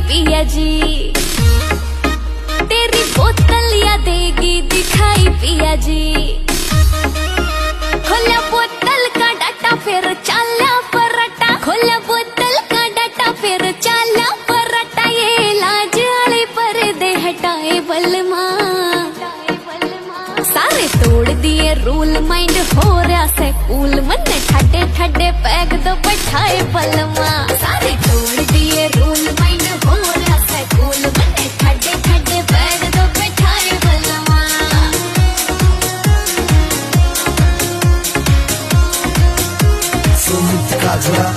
पिया जी, तेरी बोतल या देगी दिखाई पिया जी। खोला बोतल का डाटा फिर चाला पराटा, खोला बोतल का डाटा फिर चाला पराटा। ये लाज आले पर्दे हटाए बलमा, सारे तोड़ दिए रूल, माइंड हो रहा से कूल। मन ठड्डे ठड्डे पैग दो बैठाए बलमा, सारे तोड़ दिए रूल, माइंड हो रहा से कूल। मन ठड्डे ठड्डे पैग दो बैठाए बलमा। सुमित काजरा